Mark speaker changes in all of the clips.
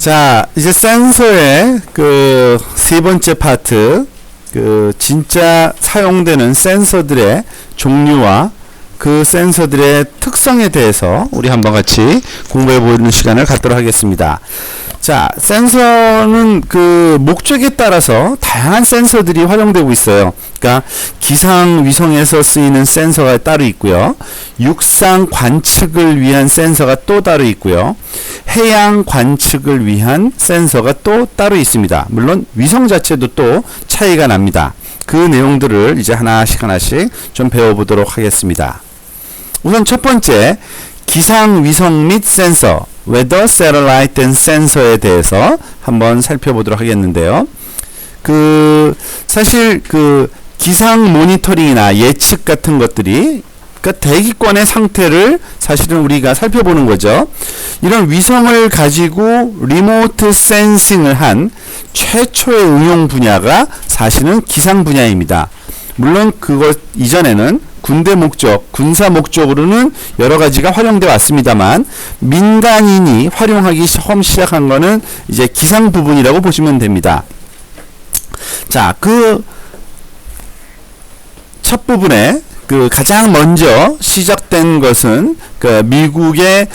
Speaker 1: 자, 이제 센서의 그 세 번째 파트, 그 진짜 사용되는 센서들의 종류와 그 센서들의 특성에 대해서 우리 한번 같이 공부해 보는 시간을 갖도록 하겠습니다. 자, 센서는 그 목적에 따라서 다양한 센서들이 활용되고 있어요. 그러니까 기상 위성에서 쓰이는 센서가 따로 있고요. 육상 관측을 위한 센서가 또 따로 있고요. 해양 관측을 위한 센서가 또 따로 있습니다. 물론 위성 자체도 또 차이가 납니다. 그 내용들을 이제 하나씩 좀 배워보도록 하겠습니다. 우선 첫 번째, 기상 위성 및 센서, Weather Satellite and Sensor에 대해서 한번 살펴보도록 하겠는데요. 사실 기상 모니터링이나 예측 같은 것들이, 그러니까 대기권의 상태를 사실은 우리가 살펴보는 거죠. 이런 위성을 가지고 리모트 센싱을 한 최초의 응용 분야가 사실은 기상 분야입니다. 물론 그것 이전에는 군대 목적, 군사 목적으로는 여러 가지가 활용되어 왔습니다만 민간인이 활용하기 처음 시작한 거는 이제 기상 부분이라고 보시면 됩니다. 자, 첫 부분에 가장 먼저 시작된 것은 미국의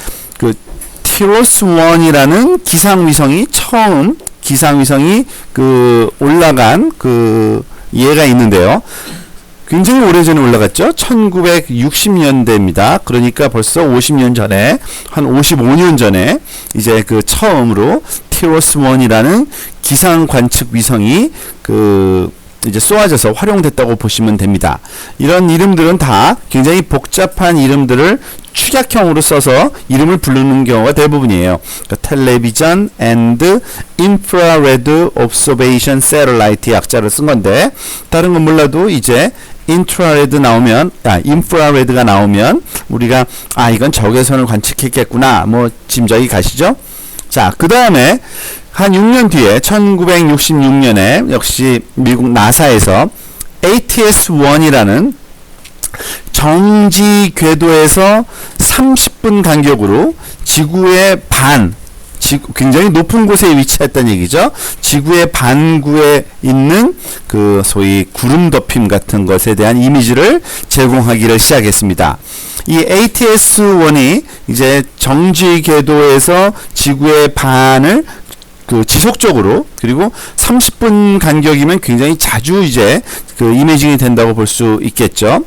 Speaker 1: 티로스 1이라는 기상위성이 처음 올라간 예가 있는데요. 굉장히 오래전에 올라갔죠. 1960년대입니다. 그러니까 벌써 50년 전에, 한 55년 전에 이제 처음으로 티로스 1이라는 기상 관측 위성이 이제 쏘아져서 활용됐다고 보시면 됩니다. 이런 이름들은 다 굉장히 복잡한 이름들을 축약형으로 써서 이름을 부르는 경우가 대부분이에요. 텔레비전 앤드 인프라레드 옵서베이션 세럴라이트 약자를 쓴 건데, 다른 건 몰라도 이제 인프라레드가 나오면 우리가 이건 적외선을 관측했겠구나, 짐작이 가시죠? 자, 그 다음에 한 6년 뒤에 1966년에 역시 미국 나사에서 ATS-1이라는 정지 궤도에서 30분 간격으로 지구의 굉장히 높은 곳에 위치했다는 얘기죠. 지구의 반구에 있는 소위 구름 덮임 같은 것에 대한 이미지를 제공하기를 시작했습니다. 이 ATS-1이 이제 정지 궤도에서 지구의 반을 지속적으로, 그리고 30분 간격이면 굉장히 자주 이제 이미징이 된다고 볼 수 있겠죠.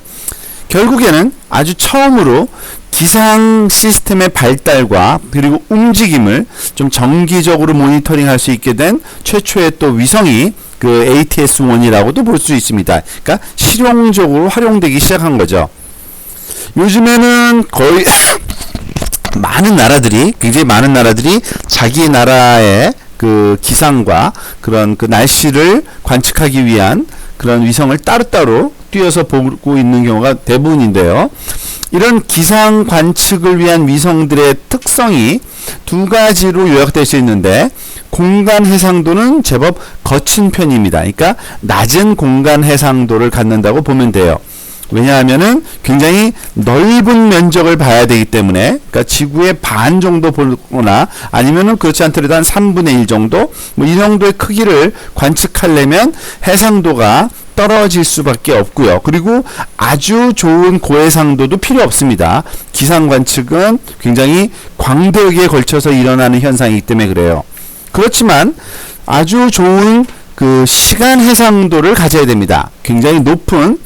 Speaker 1: 결국에는 아주 처음으로 기상 시스템의 발달과 그리고 움직임을 좀 정기적으로 모니터링 할 수 있게 된 최초의 또 위성이 ATS-1이라고도 볼 수 있습니다. 그러니까 실용적으로 활용되기 시작한 거죠. 요즘에는 거의 굉장히 많은 나라들이 자기 나라의 기상과 그런 날씨를 관측하기 위한 그런 위성을 따로따로 띄워서 보고 있는 경우가 대부분인데요. 이런 기상 관측을 위한 위성들의 특성이 두 가지로 요약될 수 있는데, 공간 해상도는 제법 거친 편입니다. 그러니까 낮은 공간 해상도를 갖는다고 보면 돼요. 왜냐하면은 굉장히 넓은 면적을 봐야 되기 때문에, 그러니까 지구의 반 정도 보거나 아니면은 그렇지 않더라도 한 3분의 1 정도, 이 정도의 크기를 관측하려면 해상도가 떨어질 수밖에 없고요. 그리고 아주 좋은 고해상도도 필요 없습니다. 기상 관측은 굉장히 광대역에 걸쳐서 일어나는 현상이기 때문에 그래요. 그렇지만 아주 좋은 시간 해상도를 가져야 됩니다. 굉장히 높은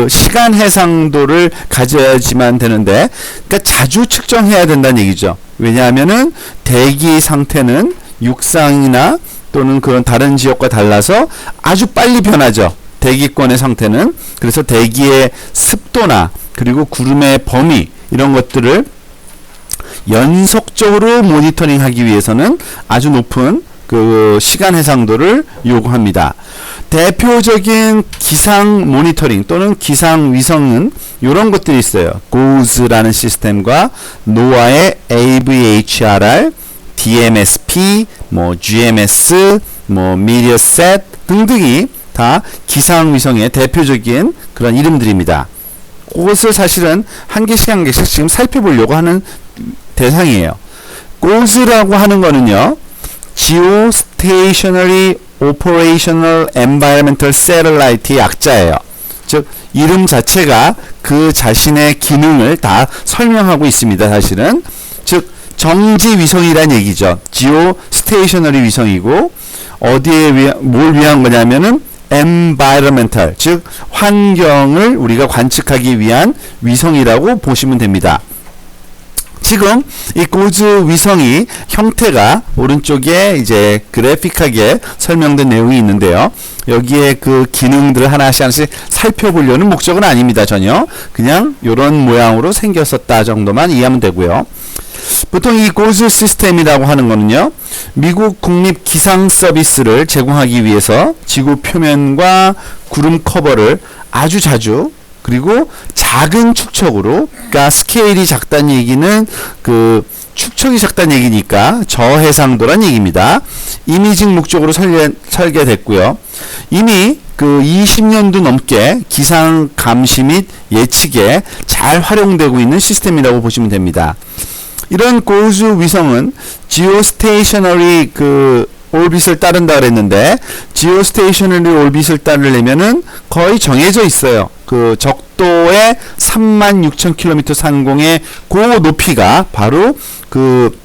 Speaker 1: 시간 해상도를 가져야지만 되는데, 그러니까 자주 측정해야 된다는 얘기죠. 왜냐하면은 대기 상태는 육상이나 또는 그런 다른 지역과 달라서 아주 빨리 변하죠. 대기권의 상태는. 그래서 대기의 습도나 그리고 구름의 범위, 이런 것들을 연속적으로 모니터링하기 위해서는 아주 높은 시간 해상도를 요구합니다. 대표적인 기상 모니터링 또는 기상 위성은 이런 것들이 있어요. GOES라는 시스템과 노아의 AVHRR, DMSP, GMS, Meteosat 등등이 다 기상 위성의 대표적인 그런 이름들입니다. 그것을 사실은 한 개씩 지금 살펴보려고 하는 대상이에요. GOES라고 하는 거는요, Geostationary Operational Environmental Satellite의 약자예요. 즉 이름 자체가 그 자신의 기능을 다 설명하고 있습니다. 사실은 즉 정지 위성이란 얘기죠. Geostationary 위성이고 어디에 뭘 위한 거냐면은 environmental, 즉 환경을 우리가 관측하기 위한 위성이라고 보시면 됩니다. 지금 이 고즈 위성이 형태가 오른쪽에 이제 그래픽하게 설명된 내용이 있는데요. 여기에 그 기능들을 하나씩 살펴보려는 목적은 아닙니다. 전혀 그냥 이런 모양으로 생겼었다 정도만 이해하면 되고요. 보통 이 고즈 시스템이라고 하는 거는요, 미국 국립 기상 서비스를 제공하기 위해서 지구 표면과 구름 커버를 아주 자주 그리고 작은 축척으로, 그러니까 스케일이 작다는 얘기는 그 축척이 작다는 얘기니까 저해상도란 얘기입니다. 이미징 목적으로 설계됐고요. 이미 그 20년도 넘게 기상 감시 및 예측에 잘 활용되고 있는 시스템이라고 보시면 됩니다. 이런 고즈 위성은 지오스테이셔너리 그 올빗을 따른다 그랬는데, 지오스테이셔너리 올빗을 따르려면은 거의 정해져 있어요. 그 적도의 36,000km 상공의 그 높이가 바로 그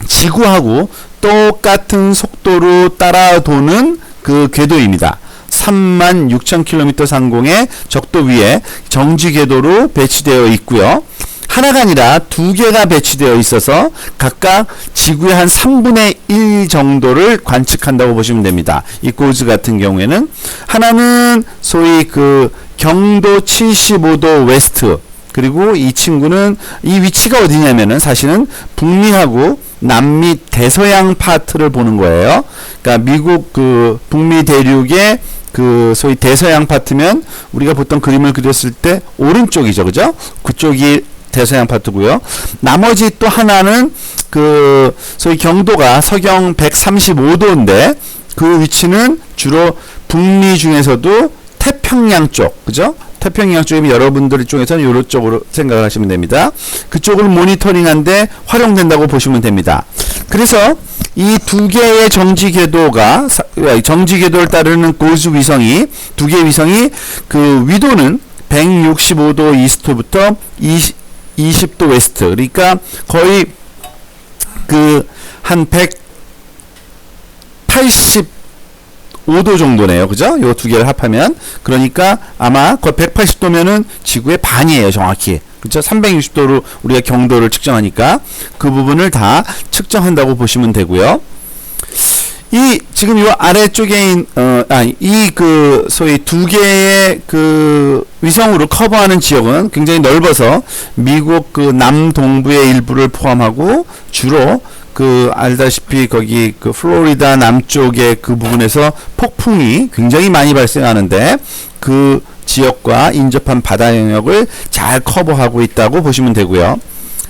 Speaker 1: 지구하고 똑같은 속도로 따라 도는 그 궤도입니다. 36,000km 상공의 적도 위에 정지 궤도로 배치되어 있고요. 하나가 아니라 두 개가 배치되어 있어서 각각 지구의 한 3분의 1 정도를 관측한다고 보시면 됩니다. 이 고즈 같은 경우에는 하나는 소위 그 경도 75도 웨스트, 그리고 이 친구는 이 위치가 어디냐면은 사실은 북미하고 남미 대서양 파트를 보는 거예요. 그러니까 미국 그 북미 대륙의 그 소위 대서양 파트면 우리가 보통 그림을 그렸을 때 오른쪽이죠, 그죠? 그쪽이 대서양 파트고요. 나머지 또 하나는 그 소위 경도가 서경 135도인데 그 위치는 주로 북미 중에서도 태평양 쪽, 그죠? 태평양 쪽이면 여러분들 쪽에서는 이런 쪽으로 생각을 하시면 됩니다. 그쪽을 모니터링한데 활용된다고 보시면 됩니다. 그래서 이 두 개의 정지 궤도를 따르는 고즈 위성이, 두 개의 위성이 그 위도는 165도 이스트부터 20도 웨스트, 그러니까 거의 그 한 185도 정도네요. 그죠? 요 두 개를 합하면. 그러니까 아마 거의 180도면은 지구의 반이에요, 정확히. 그죠? 360도로 우리가 경도를 측정하니까 그 부분을 다 측정한다고 보시면 되고요. 이 지금 요 아래쪽에 이 그 소위 두 개의 그 위성으로 커버하는 지역은 굉장히 넓어서 미국 그 남동부의 일부를 포함하고 주로 그 알다시피 거기 그 플로리다 남쪽의 그 부분에서 폭풍이 굉장히 많이 발생하는데 그 지역과 인접한 바다 영역을 잘 커버하고 있다고 보시면 되고요.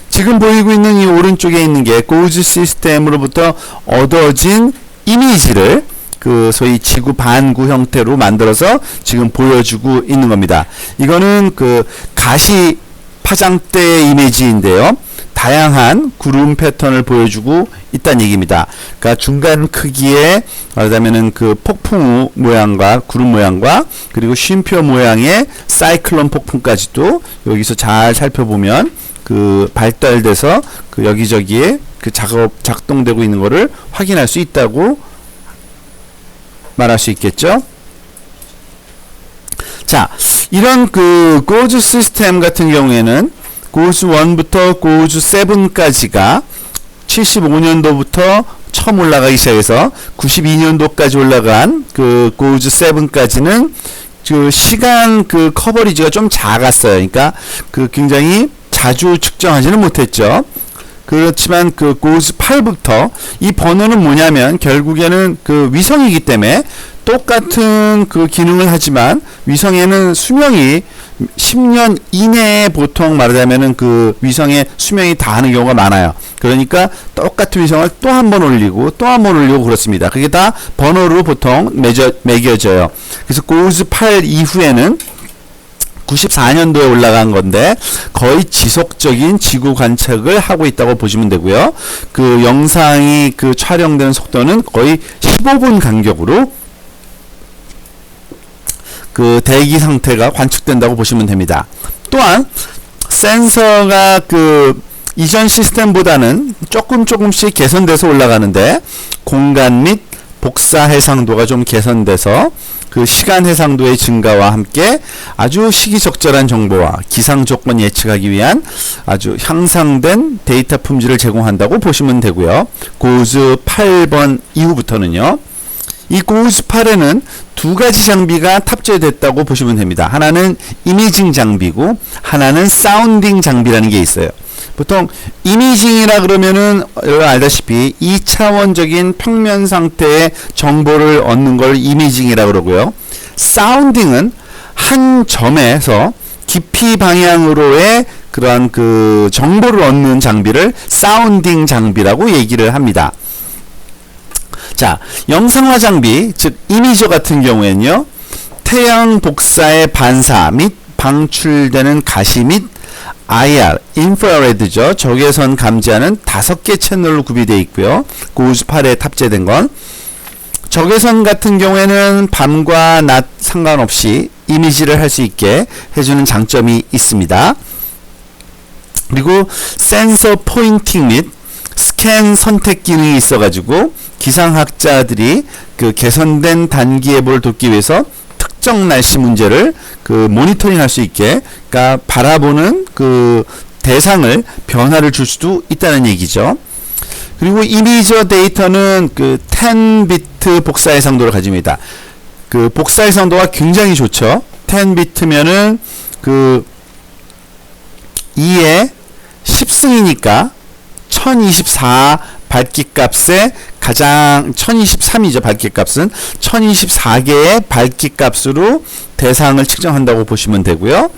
Speaker 1: 지금 보이고 있는 이 오른쪽에 있는 게 고즈 시스템으로부터 얻어진 이미지를 그 소위 지구 반구 형태로 만들어서 지금 보여주고 있는 겁니다. 이거는 그 가시 파장대 이미지인데요. 다양한 구름 패턴을 보여주고 있다는 얘기입니다. 그러니까 중간 크기의 말하자면은 그 폭풍 모양과 구름 모양과 그리고 쉼표 모양의 사이클론 폭풍까지도 여기서 잘 살펴보면 그 발달돼서 그 여기저기에 그 작동되고 있는 거를 확인할 수 있다고 말할 수 있겠죠. 자, 이런 그 고즈 시스템 같은 경우에는 고즈 1부터 고즈 7까지가 75년도부터 처음 올라가기 시작해서 92년도까지 올라간 그 고즈 7까지는 그 시간 그 커버리지가 좀 작았어요. 그러니까 그 굉장히 자주 측정하지는 못했죠. 그렇지만 그 고즈 8부터 이 번호는 뭐냐면 결국에는 그 위성이기 때문에 똑같은 그 기능을 하지만 위성에는 수명이 10년 이내에 보통 말하자면은 그 위성의 수명이 다하는 경우가 많아요. 그러니까 똑같은 위성을 또 한 번 올리고 또 한 번 올리고 그렇습니다. 그게 다 번호로 보통 매겨져요. 그래서 고즈 8 이후에는 94년도에 올라간 건데 거의 지속적인 지구 관측을 하고 있다고 보시면 되고요. 그 영상이 그 촬영되는 속도는 거의 15분 간격으로 그 대기 상태가 관측된다고 보시면 됩니다. 또한 센서가 그 이전 시스템보다는 조금씩 개선돼서 올라가는데 공간 및 복사 해상도가 좀 개선돼서 그 시간 해상도의 증가와 함께 아주 시기적절한 정보와 기상 조건 예측하기 위한 아주 향상된 데이터 품질을 제공한다고 보시면 되고요. 고우스 8번 이후부터는요. 이 고우스 8에는 두 가지 장비가 탑재됐다고 보시면 됩니다. 하나는 이미징 장비고 하나는 사운딩 장비라는 게 있어요. 보통 이미징이라 그러면은 여러분 알다시피 2차원적인 평면 상태의 정보를 얻는 걸 이미징이라 그러고요. 사운딩은 한 점에서 깊이 방향으로의 그러한 그 정보를 얻는 장비를 사운딩 장비라고 얘기를 합니다. 자, 영상화 장비, 즉 이미저 같은 경우에는요. 태양 복사의 반사 및 방출되는 가시 및 IR, 인프라레드죠. 적외선 감지하는 5개 채널로 구비되어 있고요. 고우스 8에 탑재된 건 적외선 같은 경우에는 밤과 낮 상관없이 이미지를 할 수 있게 해주는 장점이 있습니다. 그리고 센서 포인팅 및 스캔 선택 기능이 있어가지고 기상학자들이 그 개선된 단기 예보를 돕기 위해서 특정 날씨 문제를 그 모니터링 할 수 있게, 그러니까 바라보는 그 대상을 변화를 줄 수도 있다는 얘기죠. 그리고 이미저 데이터는 그 10비트 복사 해상도를 가집니다. 그 복사 해상도가 굉장히 좋죠. 10비트면은 그 2의 10승이니까 1024 밝기값에 가장 1023이죠. 밝기값은 1024개의 밝기값으로 대상을 측정한다고 보시면 되고요.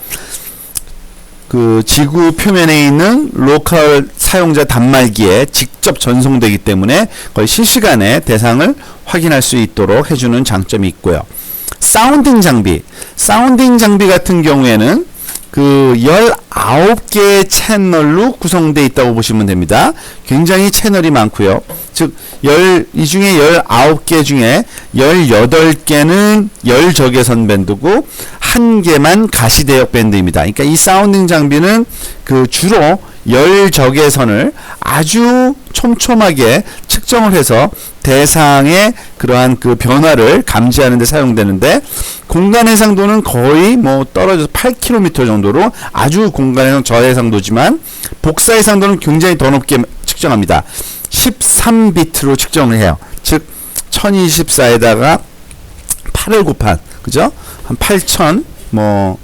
Speaker 1: 그 지구 표면에 있는 로컬 사용자 단말기에 직접 전송되기 때문에 거의 실시간에 대상을 확인할 수 있도록 해주는 장점이 있고요. 사운딩 장비 같은 경우에는 그 19개의 채널로 구성되어 있다고 보시면 됩니다. 굉장히 채널이 많고요. 즉, 이 중에 19개 중에 18개는 열적외선 밴드고 1개만 가시대역 밴드입니다. 그러니까 이 사운딩 장비는 그 주로 열적외선을 아주 촘촘하게 측정을 해서 대상의 그러한 그 변화를 감지하는 데 사용되는데, 공간 해상도는 거의 뭐 떨어져서 8km 정도로 아주 공간에는 저해상도지만 복사 해상도는 굉장히 더 높게 측정합니다. 13비트로 측정을 해요. 즉 1024에다가 8을 곱한, 그죠? 한 8,000 뭐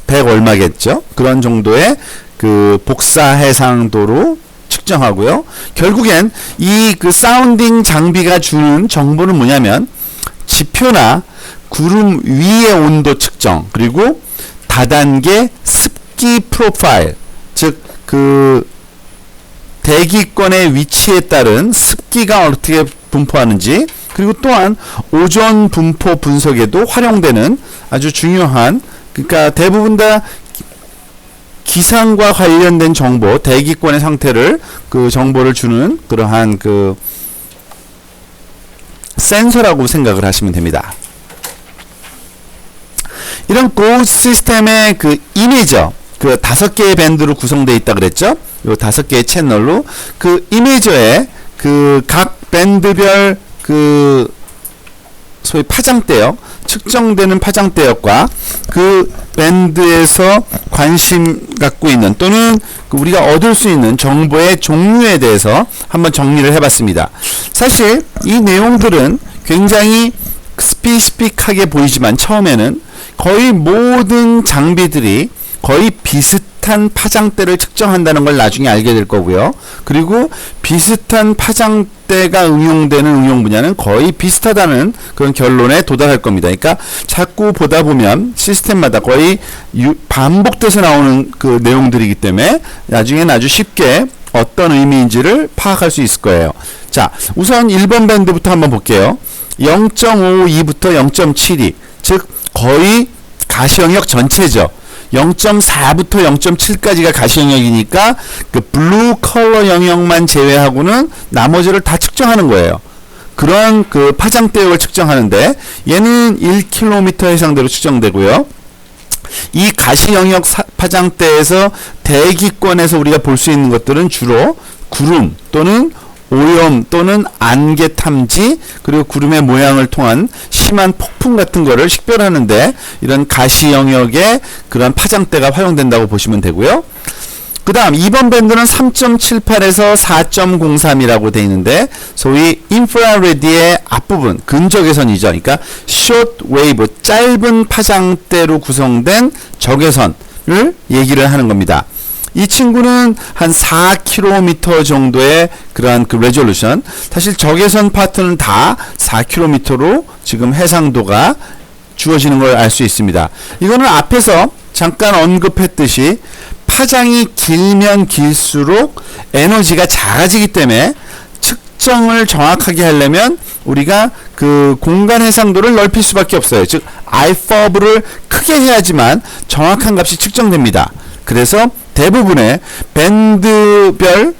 Speaker 1: 100 얼마겠죠? 그런 정도의 그 복사 해상도로 측정하고요. 결국엔 이 그 사운딩 장비가 주는 정보는 뭐냐면 지표나 구름 위의 온도 측정, 그리고 다단계 습기 프로파일, 즉 그 대기권의 위치에 따른 습기가 어떻게 분포하는지, 그리고 또한 오존 분포 분석에도 활용되는 아주 중요한, 그러니까 대부분 다 기상과 관련된 정보, 대기권의 상태를 그 정보를 주는 그러한 그 센서라고 생각을 하시면 됩니다. 이런 고우스 시스템의 그 이미저, 그 5개의 밴드로 구성되어 있다 그랬죠? 요 5개의 채널로 그 이미저에 그 각 밴드별 그 소위 파장대역, 측정되는 파장대역과 그 밴드에서 관심 갖고 있는 또는 그 우리가 얻을 수 있는 정보의 종류에 대해서 한번 정리를 해봤습니다. 사실 이 내용들은 굉장히 스피시픽하게 보이지만 처음에는 거의 모든 장비들이 거의 비슷한 파장대를 측정한다는 걸 나중에 알게 될 거고요. 그리고 비슷한 파장대가 응용되는 응용 분야는 거의 비슷하다는 그런 결론에 도달할 겁니다. 그러니까 자꾸 보다 보면 시스템마다 거의 반복돼서 나오는 그 내용들이기 때문에 나중에는 아주 쉽게 어떤 의미인지를 파악할 수 있을 거예요. 자, 우선 1번 밴드부터 한번 볼게요. 0.52부터 0.72, 즉 거의 가시 영역 전체죠. 0.4부터 0.7까지가 가시 영역이니까 그 블루 컬러 영역만 제외하고는 나머지를 다 측정하는 거예요. 그런 그 파장대역을 측정하는데 얘는 1km 해상도로 측정되고요. 이 가시 영역 파장대에서 대기권에서 우리가 볼 수 있는 것들은 주로 구름 또는 오염 또는 안개 탐지 그리고 구름의 모양을 통한 심한 폭풍 같은 거를 식별하는데 이런 가시 영역의 그런 파장대가 활용된다고 보시면 되고요. 그 다음 2번 밴드는 3.78에서 4.03이라고 되어 있는데 소위 인프라레드의 앞부분 근적외선이죠. 그러니까 short wave 짧은 파장대로 구성된 적외선을 얘기를 하는 겁니다. 이 친구는 한 4km 정도의 그러한 그 레졸루션, 사실 적외선 파트는 다 4km로 지금 해상도가 주어지는 걸 알 수 있습니다. 이거는 앞에서 잠깐 언급했듯이 파장이 길면 길수록 에너지가 작아지기 때문에 측정을 정확하게 하려면 우리가 그 공간 해상도를 넓힐 수밖에 없어요. 즉 IFOB를 크게 해야지만 정확한 값이 측정됩니다. 그래서 대부분의 밴드별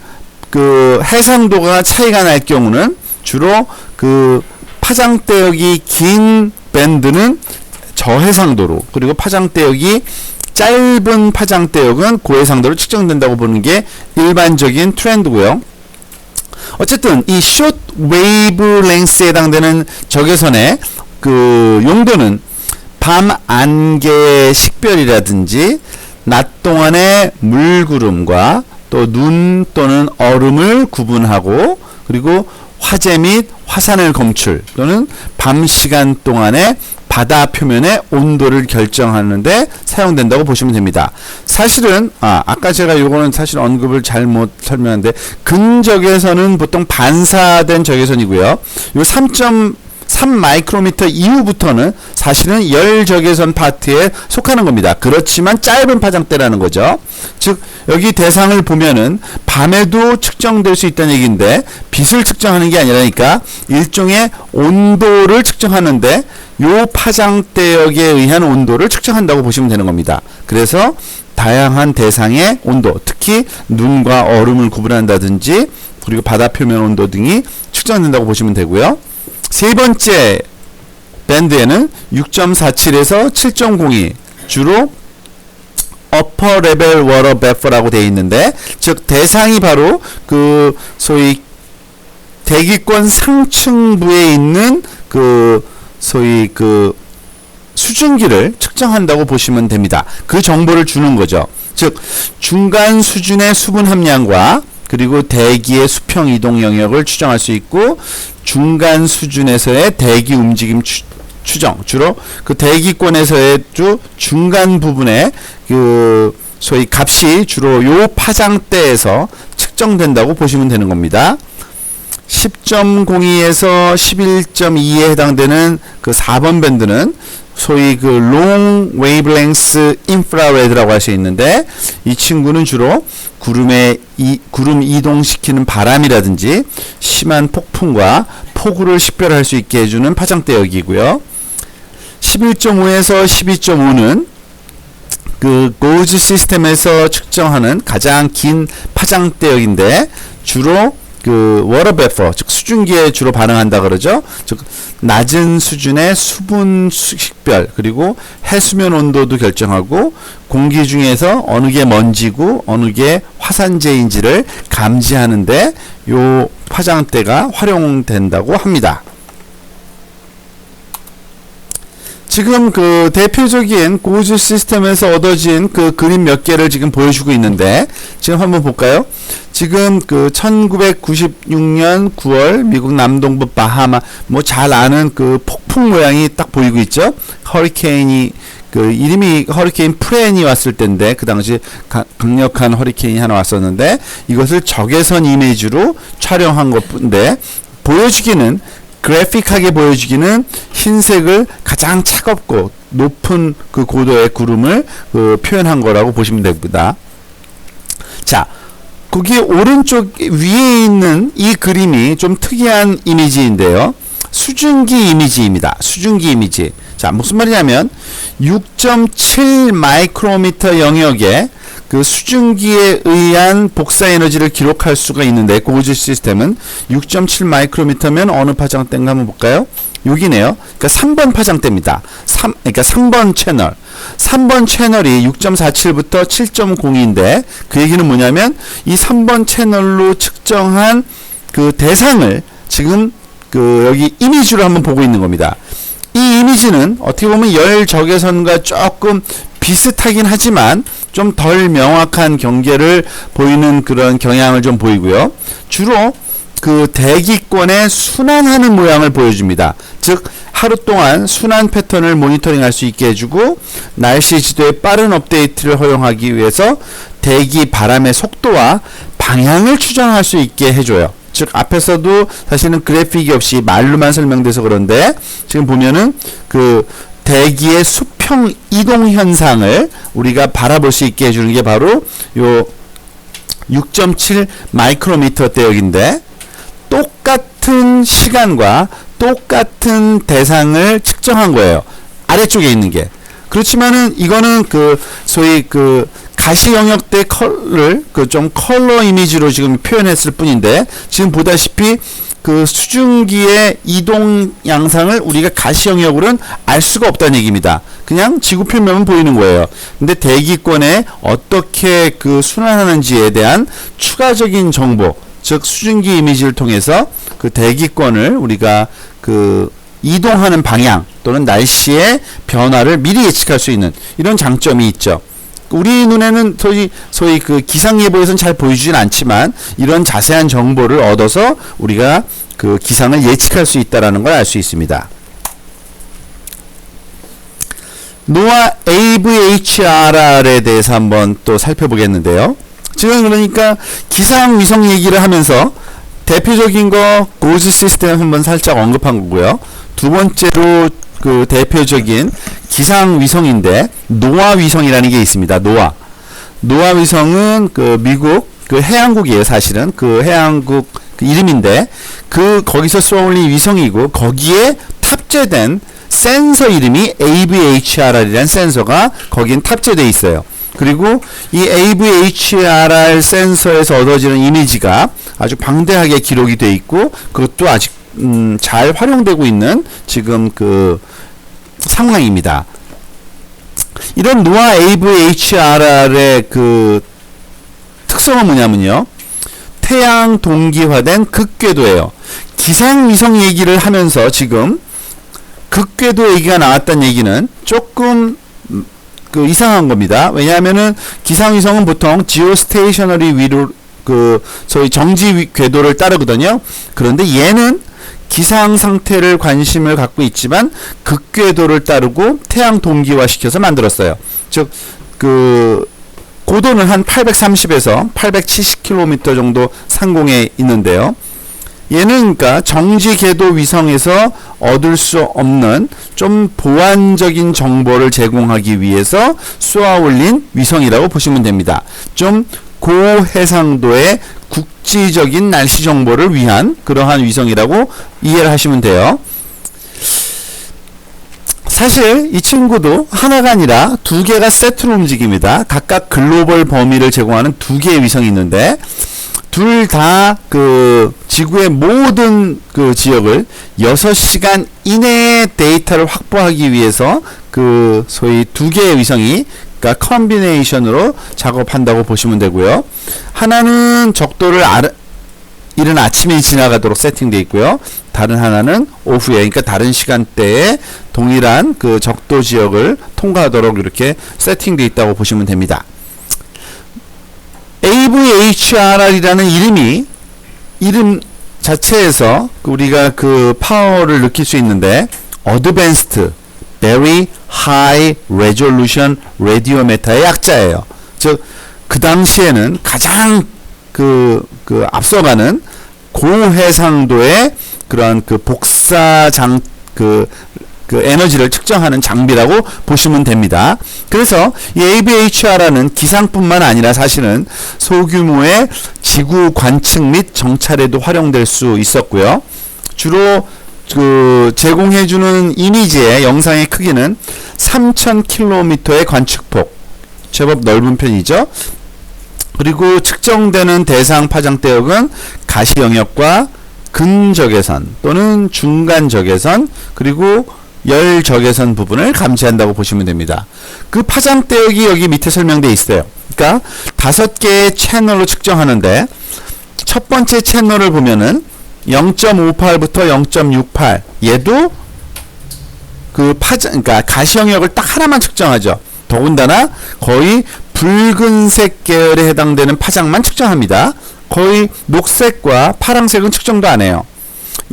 Speaker 1: 그 해상도가 차이가 날 경우는 주로 그 파장대역이 긴 밴드는 저해상도로, 그리고 파장대역이 짧은 파장대역은 고해상도로 측정된다고 보는 게 일반적인 트렌드고요. 어쨌든 이 숏 웨이브 랭스에 해당되는 적외선의 그 용도는 밤 안개 식별이라든지 낮 동안의 물구름과 또 눈 또는 얼음을 구분하고, 그리고 화재 및 화산을 검출 또는 밤 시간 동안의 바다 표면의 온도를 결정하는데 사용된다고 보시면 됩니다. 사실은 아까 제가 요거는 사실 언급을 잘못 설명했는데 근적외선은 보통 반사된 적외선이고요. 요 3.3 마이크로미터 이후부터는 사실은 열적외선 파트에 속하는 겁니다. 그렇지만 짧은 파장대라는 거죠. 즉 여기 대상을 보면은 밤에도 측정될 수 있다는 얘기인데 빛을 측정하는 게 아니라니까 일종의 온도를 측정하는데 요 파장대역에 의한 온도를 측정한다고 보시면 되는 겁니다. 그래서 다양한 대상의 온도, 특히 눈과 얼음을 구분한다든지 그리고 바다 표면 온도 등이 측정된다고 보시면 되고요. 세 번째 밴드에는 6.47에서 7.02 주로 upper level water vapor라고 되어 있는데, 즉 대상이 바로 그 소위 대기권 상층부에 있는 그 소위 그 수증기를 측정한다고 보시면 됩니다. 그 정보를 주는 거죠. 즉 중간 수준의 수분 함량과 그리고 대기의 수평 이동 영역을 추정할 수 있고, 중간 수준에서의 대기 움직임 추정, 주로 그 대기권에서의 중간 부분의 그 소위 값이 주로 요 파장대에서 측정된다고 보시면 되는 겁니다. 10.02에서 11.2에 해당되는 그 4번 밴드는 소위 그 long wavelength infrared라고 할 수 있는데, 이 친구는 주로 구름 이동시키는 바람이라든지 심한 폭풍과 폭우를 식별할 수 있게 해주는 파장대역이고요. 11.5에서 12.5는 그 고즈 시스템에서 측정하는 가장 긴 파장대역인데 주로 그 워터 베퍼, 즉 수증기에 주로 반응한다 그러죠. 즉 낮은 수준의 수분 식별, 그리고 해수면 온도도 결정하고 공기 중에서 어느 게 먼지고 어느 게 화산재인지를 감지하는데 요 파장대가 활용된다고 합니다. 지금 그 대표적인 고즈 시스템에서 얻어진 그 그림 몇 개를 지금 보여주고 있는데, 지금 한번 볼까요? 지금 그 1996년 9월 미국 남동부 바하마, 뭐 잘 아는 그 폭풍 모양이 딱 보이고 있죠? 허리케인이, 그 이름이 허리케인 프렌이 왔을 때인데 그 당시 강력한 허리케인이 하나 왔었는데 이것을 적외선 이미지로 촬영한 것인데, 보여주기는 그래픽하게 보여주기는 흰색을 가장 차갑고 높은 그 고도의 구름을 표현한 거라고 보시면 됩니다. 자, 거기 오른쪽 위에 있는 이 그림이 좀 특이한 이미지인데요. 수증기 이미지입니다. 수증기 이미지. 자, 무슨 말이냐면 6.7 마이크로미터 영역에 그 수증기에 의한 복사 에너지를 기록할 수가 있는데, 고즈 시스템은 6.7 마이크로미터면 어느 파장대인가 한번 볼까요? 여기네요. 그러니까 3번 파장대입니다. 그러니까 3번 채널. 3번 채널이 6.47부터 7.02인데, 그 얘기는 뭐냐면 이 3번 채널로 측정한 그 대상을 지금 그 여기 이미지로 한번 보고 있는 겁니다. 이 이미지는 어떻게 보면 열 적외선과 조금 비슷하긴 하지만 좀 덜 명확한 경계를 보이는 그런 경향을 좀 보이고요. 주로 그 대기권의 순환하는 모양을 보여줍니다. 즉 하루 동안 순환 패턴을 모니터링할 수 있게 해주고, 날씨 지도의 빠른 업데이트를 허용하기 위해서 대기 바람의 속도와 방향을 추정할 수 있게 해줘요. 즉 앞에서도 사실은 그래픽이 없이 말로만 설명돼서 그런데, 지금 보면은 그 대기의 수평 이동 현상을 우리가 바라볼 수 있게 해주는 게 바로 요 6.7 마이크로미터 대역인데, 똑같은 시간과 똑같은 대상을 측정한 거예요. 아래쪽에 있는 게. 그렇지만은 이거는 그 소위 그 가시 영역대 컬을 그 좀 컬러 이미지로 지금 표현했을 뿐인데, 지금 보다시피 그 수증기의 이동 양상을 우리가 가시 영역으로는 알 수가 없다는 얘기입니다. 그냥 지구 표면만 보이는 거예요. 근데 대기권에 어떻게 그 순환하는지에 대한 추가적인 정보, 즉 수증기 이미지를 통해서 그 대기권을 우리가 그 이동하는 방향 또는 날씨의 변화를 미리 예측할 수 있는 이런 장점이 있죠. 우리 눈에는 소위 그 기상예보에서는 잘 보여주진 않지만, 이런 자세한 정보를 얻어서 우리가 그 기상을 예측할 수 있다라는 걸 알 수 있습니다. 노아 AVHRR에 대해서 한번 또 살펴보겠는데요. 지금 그러니까 기상위성 얘기를 하면서 대표적인 거 고즈 시스템 한번 살짝 언급한 거고요. 두 번째로 그 대표적인 기상 위성인데 노아 위성이라는 게 있습니다. 노아 위성은 그 미국 그 해양국이에요. 사실은 그 해양국 그 이름인데, 그 거기서 쏘아올린 위성이고, 거기에 탑재된 센서 이름이 AVHRR이라는 센서가 거긴 탑재되어 있어요. 그리고 이 AVHRR 센서에서 얻어지는 이미지가 아주 방대하게 기록이 되어 있고, 그것도 아직 잘 활용되고 있는 지금 그 상황입니다. 이런 노아 AVHRR의 그 특성은 뭐냐면요, 태양 동기화된 극궤도예요. 기상위성 얘기를 하면서 지금 극궤도 얘기가 나왔다는 얘기는 조금 그 이상한 겁니다. 왜냐하면은 기상위성은 보통 지오스테이셔너리 위로 그 소위 정지 궤도를 따르거든요. 그런데 얘는 기상 상태를 관심을 갖고 있지만 극궤도를 따르고 태양 동기화시켜서 만들었어요. 즉 그 고도는 한 830에서 870km 정도 상공에 있는데요. 얘는 그러니까 정지 궤도 위성에서 얻을 수 없는 좀 보완적인 정보를 제공하기 위해서 쏘아올린 위성이라고 보시면 됩니다. 좀 고해상도의 국지적인 날씨 정보를 위한 그러한 위성이라고 이해를 하시면 돼요. 사실 이 친구도 하나가 아니라 두 개가 세트로 움직입니다. 각각 글로벌 범위를 제공하는 두 개의 위성이 있는데, 둘 다 그 지구의 모든 그 지역을 6시간 이내에 데이터를 확보하기 위해서 그 소위 두 개의 위성이 그러니까 컨비네이션으로 작업한다고 보시면 되고요. 하나는 적도를 이른 아침에 지나가도록 세팅되어 있고요. 다른 하나는 오후에, 그러니까 다른 시간대에 동일한 그 적도 지역을 통과하도록 이렇게 세팅되어 있다고 보시면 됩니다. AVHRR이라는 이름 자체에서 우리가 그 파워를 느낄 수 있는데, Advanced Very High Resolution Radiometer의 약자예요. 즉 그 당시에는 가장 그 앞서가는 고해상도의 그런 그 복사장 그 에너지를 측정하는 장비라고 보시면 됩니다. 그래서 이 AVHRR은 기상뿐만 아니라 사실은 소규모의 지구 관측 및 정찰에도 활용될 수 있었고요. 주로 제공해주는 이미지의 영상의 크기는 3000km의 관측폭, 제법 넓은 편이죠. 그리고 측정되는 대상 파장대역은 가시영역과 근적외선 또는 중간적외선 그리고 열적외선 부분을 감지한다고 보시면 됩니다. 그 파장대역이 여기 밑에 설명되어 있어요. 그러니까 5개의 채널로 측정하는데 첫 번째 채널을 보면은 0.58부터 0.68 얘도 그 그러니까 가시영역을 딱 하나만 측정하죠. 더군다나 거의 붉은색 계열에 해당되는 파장만 측정합니다. 거의 녹색과 파란색은 측정도 안 해요.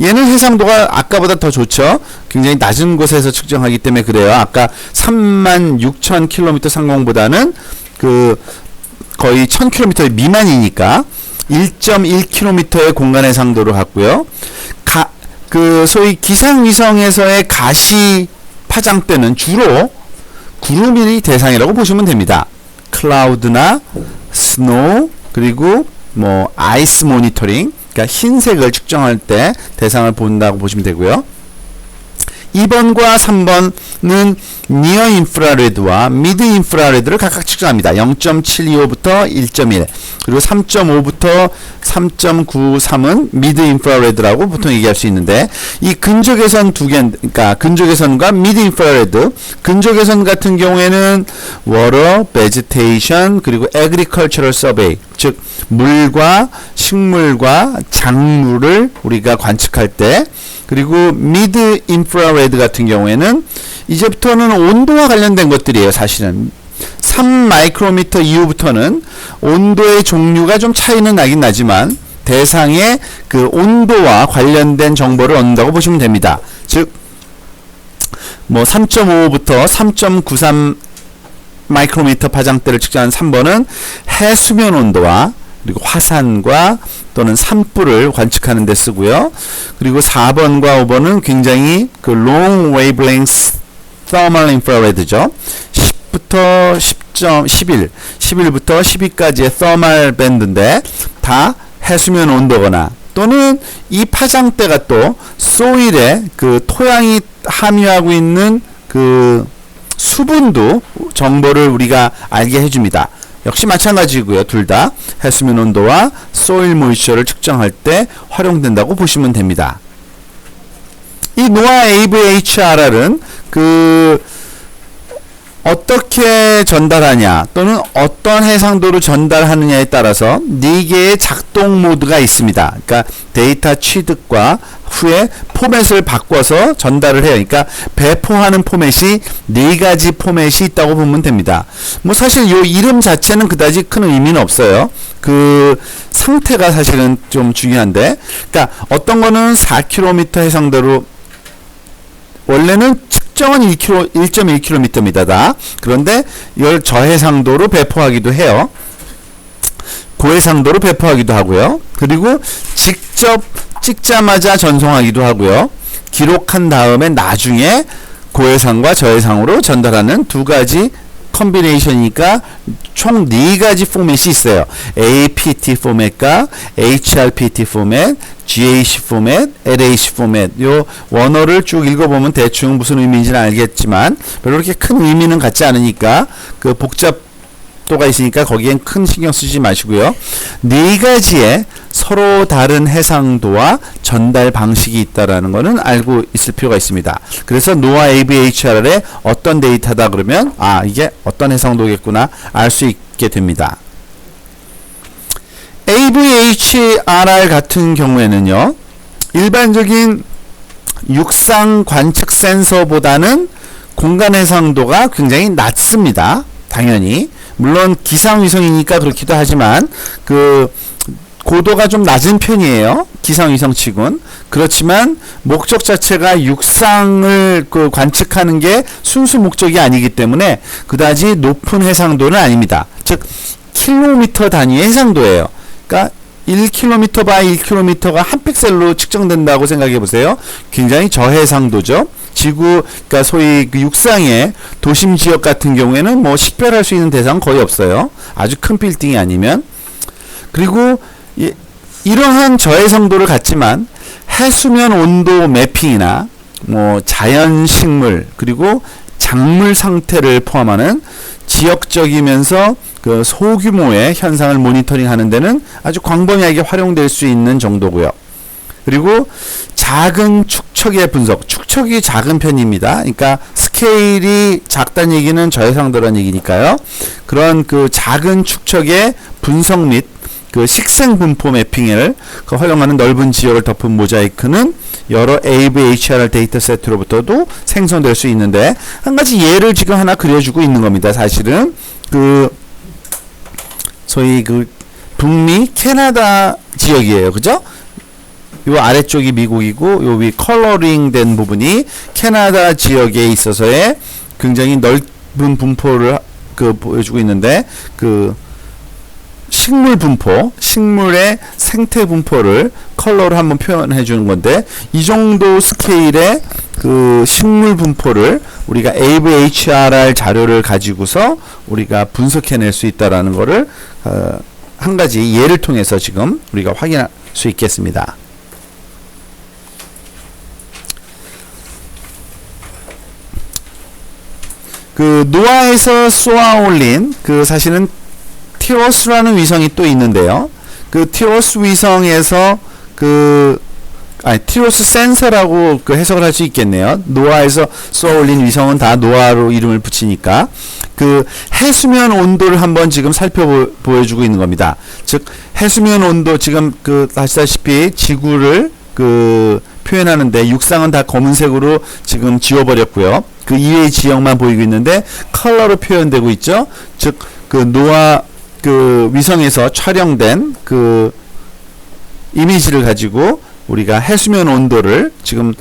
Speaker 1: 얘는 해상도가 아까보다 더 좋죠. 굉장히 낮은 곳에서 측정하기 때문에 그래요. 아까 36,000km 상공보다는 그 거의 1000km 미만이니까 1.1km의 공간 해상도를 갖고요. 그 소위 기상위성에서의 가시 파장대는 주로 구름이 대상이라고 보시면 됩니다. 클라우드나 스노우 그리고 뭐 아이스 모니터링, 그러니까 흰색을 측정할 때 대상을 본다고 보시면 되고요. 2번과 3번은 니어 인프라레드와 미드 인프라레드를 각각 측정합니다. 0.725부터 1.1 그리고 3.5부터 3.93은 미드 인프라레드라고 보통 얘기할 수 있는데 이 근적외선 두 개, 그러니까 근적외선과 미드 인프라레드, 근적외선 같은 경우에는 워터, 베지테이션 그리고 에그리컬처럴 서베이, 즉 물과 식물과 작물을 우리가 관측할 때, 그리고 미드 인프라레드 같은 경우에는 이제부터는 온도와 관련된 것들이에요. 사실은 3마이크로미터 이후부터는 온도의 종류가 좀 차이는 나긴 나지만 대상의 그 온도와 관련된 정보를 얻는다고 보시면 됩니다. 즉 뭐 3.5부터 3.93 마이크로미터 파장대를 측정한 3번은 해수면 온도와 그리고 화산과 또는 산불을 관측하는 데 쓰고요. 그리고 4번과 5번은 굉장히 그 long wavelength thermal infrared죠. 10부터 11부터 12까지의 thermal band인데 다 해수면 온도거나 또는 이 파장대가 또 소일에 그 토양이 함유하고 있는 그 수분도 정보를 우리가 알게 해줍니다. 역시 마찬가지고요. 둘 다 해수면 온도와 소일 모이처를 측정할 때 활용된다고 보시면 됩니다. 이 노아 AVHRR은 그 어떻게 전달하냐 또는 어떤 해상도로 전달하느냐에 따라서 4개의 작동 모드가 있습니다. 그러니까 데이터 취득과 후에 포맷을 바꿔서 전달을 해요. 그러니까 배포하는 포맷이 4가지 포맷이 있다고 보면 됩니다. 뭐 사실 요 이름 자체는 그다지 큰 의미는 없어요. 그 상태가 사실은 좀 중요한데, 그러니까 어떤 거는 4km 해상도로 원래는 측정은 1.1km입니다. 다. 그런데 이걸 저해상도로 배포하기도 해요. 고해상도로 배포하기도 하고요. 그리고 직접 찍자마자 전송하기도 하고요. 기록한 다음에 나중에 고해상과 저해상으로 전달하는 2가지 컨비네이션이니까 총 4가지 포맷이 있어요. APT 포맷과 HRPT 포맷, GAC 포맷, LAC 포맷. 요 원어를 쭉 읽어보면 대충 무슨 의미인지는 알겠지만 별로 그렇게 큰 의미는 갖지 않으니까 그 복잡도가 있으니까 거기엔 큰 신경 쓰지 마시고요. 4가지의 서로 다른 해상도와 전달 방식이 있다라는 거는 알고 있을 필요가 있습니다. 그래서 노아 AVHR의 어떤 데이터다 그러면 아 이게 어떤 해상도겠구나 알 수 있게 됩니다. AVHRR 같은 경우에는요, 일반적인 육상 관측 센서보다는 공간 해상도가 굉장히 낮습니다. 당연히 물론 기상위성이니까 그렇기도 하지만 그 고도가 좀 낮은 편이에요. 기상위성치곤. 그렇지만 목적 자체가 육상을 그 관측하는 게 순수 목적이 아니기 때문에 그다지 높은 해상도는 아닙니다. 즉 킬로미터 단위의 해상도예요. 그러니까 1km by 1km가 한 픽셀로 측정된다고 생각해 보세요. 굉장히 저해상도죠. 지구, 그러니까 소위 그 육상의 도심 지역 같은 경우에는 뭐 식별할 수 있는 대상은 거의 없어요. 아주 큰 빌딩이 아니면. 그리고 이러한 저해상도를 갖지만 해수면 온도 매핑이나 뭐 자연 식물 그리고 작물 상태를 포함하는 지역적이면서 그 소규모의 현상을 모니터링하는 데는 아주 광범위하게 활용될 수 있는 정도고요. 그리고 작은 축척의 분석, 축척이 작은 편입니다. 그러니까 스케일이 작다는 얘기는 저해상도라는 얘기니까요. 그런 그 작은 축척의 분석 및 그 식생 분포 매핑을 활용하는 넓은 지역을 덮은 모자이크는 여러 AVHR 데이터 세트로부터도 생성될 수 있는데, 한 가지 예를 지금 하나 그려주고 있는 겁니다. 사실은 그 소위 그 북미 캐나다 지역이에요. 그죠? 요 아래쪽이 미국이고 요 위 컬러링 된 부분이 캐나다 지역에 있어서의 굉장히 넓은 분포를 그 보여주고 있는데, 그 식물 분포, 식물의 생태 분포를 컬러로 한번 표현해 주는 건데, 이 정도 스케일의 그 식물 분포를 우리가 AVHR 자료를 가지고서 우리가 분석해낼 수 있다라는 거를 한 가지 예를 통해서 지금 우리가 확인할 수 있겠습니다. 그 노아에서 쏘아 올린 그 사실은 티오스라는 위성이 또 있는데요. 그 티오스 위성에서 티오스 센서라고 그 해석을 할 수 있겠네요. 노아에서 쏘아 올린 위성은 다 노아로 이름을 붙이니까 그 해수면 온도를 한번 지금 보여주고 있는 겁니다. 즉 해수면 온도 지금 그 아시다시피 지구를 그 표현하는데 육상은 다 검은색으로 지금 지워버렸고요. 그 이외의 지역만 보이고 있는데 컬러로 표현되고 있죠. 즉 그 노아 그 위성에서 촬영된 그 이미지를 가지고 우리가 해수면 온도를 지금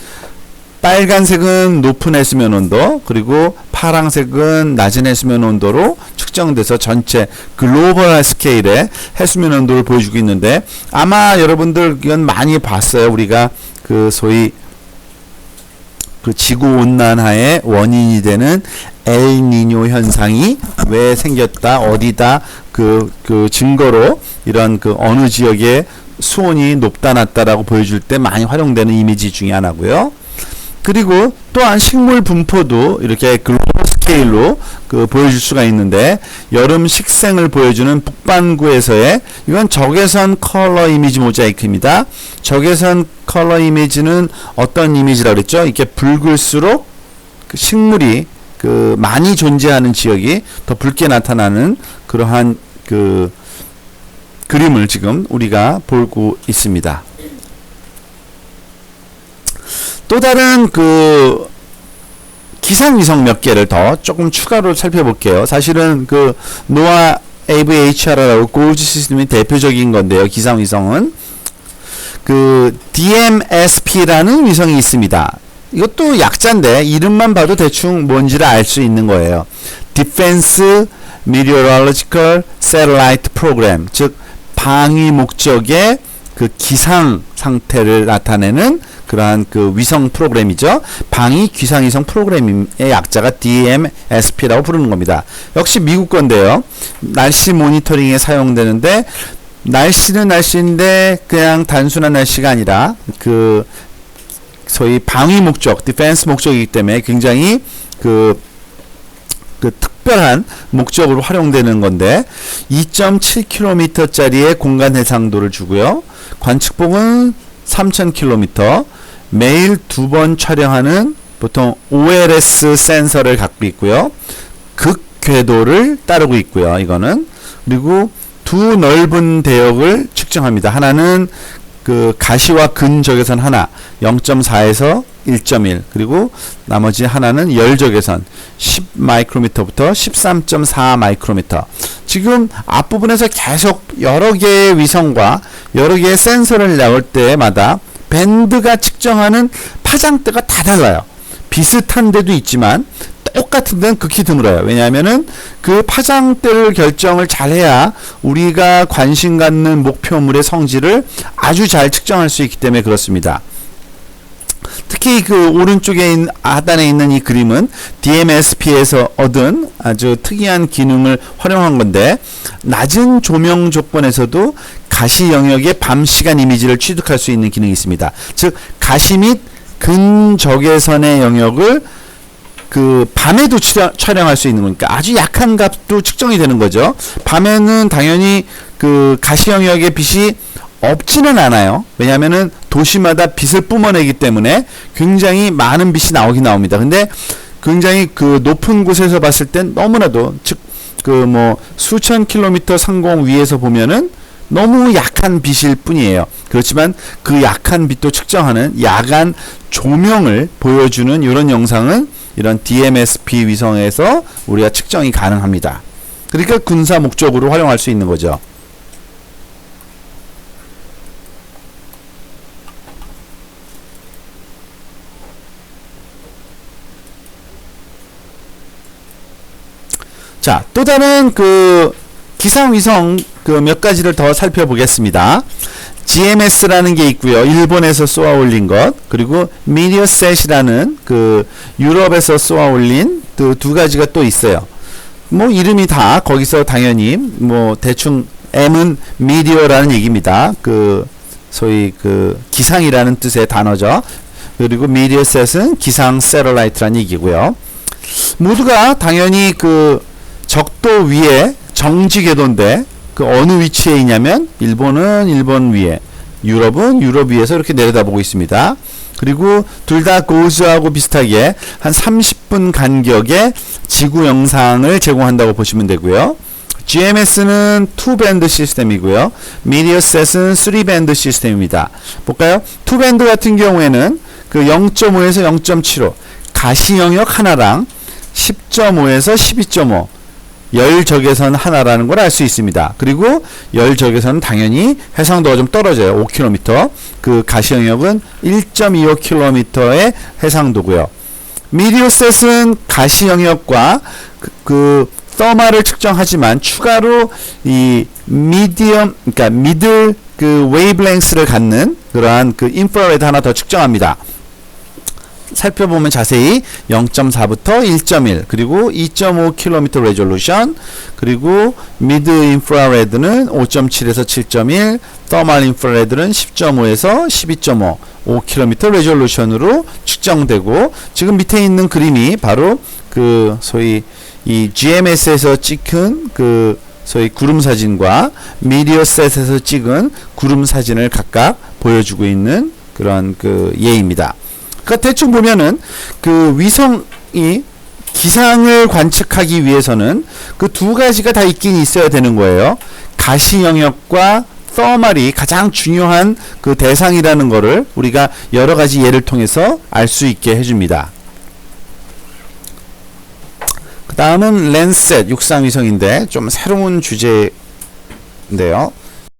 Speaker 1: 빨간색은 높은 해수면 온도, 그리고 파란색은 낮은 해수면 온도로 측정돼서 전체 글로벌 스케일의 해수면 온도를 보여주고 있는데, 아마 여러분들 이건 많이 봤어요. 우리가 그 소위 그 지구 온난화의 원인이 되는 엘니뇨 현상이 왜 생겼다, 어디다, 그 증거로 이런 그 어느 지역의 수온이 높다 낮다라고 보여줄 때 많이 활용되는 이미지 중에 하나고요. 그리고 또한 식물 분포도 이렇게 글로벌 스케일로 그 보여줄 수가 있는데, 여름 식생을 보여주는 북반구에서의 이건 적외선 컬러 이미지 모자이크입니다. 적외선 컬러 이미지는 어떤 이미지라고 그랬죠? 이렇게 붉을수록 그 식물이 그 많이 존재하는 지역이 더 붉게 나타나는 그러한 그 그림을 지금 우리가 보고 있습니다. 또 다른 그 기상위성 몇 개를 더 조금 추가로 살펴볼게요. 사실은 그 노아 AVHR라고 고우즈 시스템이 대표적인 건데요. 기상위성은 그 DMSP라는 위성이 있습니다. 이것도 약자인데 이름만 봐도 대충 뭔지를 알 수 있는 거예요. Defense Meteorological Satellite Program, 즉 방위 목적의 그 기상 상태를 나타내는 그러한 그 위성 프로그램이죠. 방위 기상위성 프로그램의 약자가 DMSP라고 부르는 겁니다. 역시 미국 건데요. 날씨 모니터링에 사용되는데, 날씨는 날씨인데 그냥 단순한 날씨가 아니라 그 소위 방위 목적, 디펜스 목적이기 때문에 굉장히 그 특별한 목적으로 활용되는 건데, 2.7km짜리의 공간 해상도를 주고요. 관측폭은 3000km, 매일 2번 촬영하는 보통 OLS 센서를 갖고 있고요. 극궤도를 따르고 있고요. 이거는. 그리고 두 넓은 대역을 측정합니다. 하나는 그 가시화 근적외선 하나 0.4에서 1.1, 그리고 나머지 하나는 열적외선 10 마이크로미터부터 13.4 마이크로미터. 지금 앞부분에서 계속 여러 개의 위성과 여러 개의 센서를 나올 때마다 밴드가 측정하는 파장대가 다 달라요. 비슷한 데도 있지만 똑같은 데는 극히 드물어요. 왜냐하면은 그 파장대를 결정을 잘해야 우리가 관심 갖는 목표물의 성질을 아주 잘 측정할 수 있기 때문에 그렇습니다. 특히 그 오른쪽에 하단에 있는 이 그림은 DMSP에서 얻은 아주 특이한 기능을 활용한 건데, 낮은 조명 조건에서도 가시 영역의 밤 시간 이미지를 취득할 수 있는 기능이 있습니다. 즉 가시 및 근적외선의 영역을 그 밤에도 촬영할 수 있는 거니까 아주 약한 값도 측정이 되는 거죠. 밤에는 당연히 그 가시 영역의 빛이 없지는 않아요. 왜냐하면은 도시마다 빛을 뿜어내기 때문에 굉장히 많은 빛이 나오긴 나옵니다. 근데 굉장히 그 높은 곳에서 봤을 땐 너무나도 즉 그 뭐 수천 킬로미터 상공 위에서 보면은 너무 약한 빛일 뿐이에요. 그렇지만 그 약한 빛도 측정하는 야간 조명을 보여주는 이런 영상은 이런 DMSP 위성에서 우리가 측정이 가능합니다. 그러니까 군사 목적으로 활용할 수 있는 거죠. 자, 또 다른 그 기상위성 그 몇 가지를 더 살펴보겠습니다. GMS라는 게 있고요. 일본에서 쏘아 올린 것, 그리고 미디어셋이라는 그 유럽에서 쏘아 올린 그 두 가지가 또 있어요. 뭐 이름이 다 거기서 당연히 뭐 대충 M은 미디어라는 얘기입니다. 그 소위 그 기상이라는 뜻의 단어죠. 그리고 미디어셋은 기상 세럴라이트라는 얘기고요. 모두가 당연히 그 적도 위에 정지 궤도인데 그 어느 위치에 있냐면 일본은 일본 위에, 유럽은 유럽 위에서 이렇게 내려다보고 있습니다. 그리고 둘 다 고즈하고 비슷하게 한 30분 간격의 지구 영상을 제공한다고 보시면 되고요. GMS는 2밴드 시스템이고요. 미디어셋은 3밴드 시스템입니다. 볼까요? 2밴드 같은 경우에는 그 0.5에서 0.75 가시 영역 하나랑 10.5에서 12.5 열적외선 하나라는 걸 알 수 있습니다. 그리고 열적외선은 당연히 해상도가 좀 떨어져요. 5km. 그 가시 영역은 1.25km의 해상도고요. 미디어셋은 가시 영역과 그 서마를 측정하지만 추가로 이 미디엄, 그러니까 미들 그 웨이브랭스를 갖는 그러한 그 인프라레드 하나 더 측정합니다. 살펴보면 자세히 0.4부터 1.1 그리고 2.5km 레졸루션, 그리고 미드 인프라레드는 5.7에서 7.1, 더멀 인프라레드는 10.5에서 12.5 5km 레졸루션으로 측정되고, 지금 밑에 있는 그림이 바로 그 소위 이 GMS에서 찍은 그 소위 구름 사진과 미디어셋에서 찍은 구름 사진을 각각 보여주고 있는 그런 그 예입니다. 그러니까 대충 보면은 그 위성이 기상을 관측하기 위해서는 그 두 가지가 다 있긴 있어야 되는 거예요. 가시 영역과 서멀이 가장 중요한 그 대상이라는 거를 우리가 여러 가지 예를 통해서 알 수 있게 해줍니다. 그 다음은 랜셋 육상위성인데 좀 새로운 주제인데요.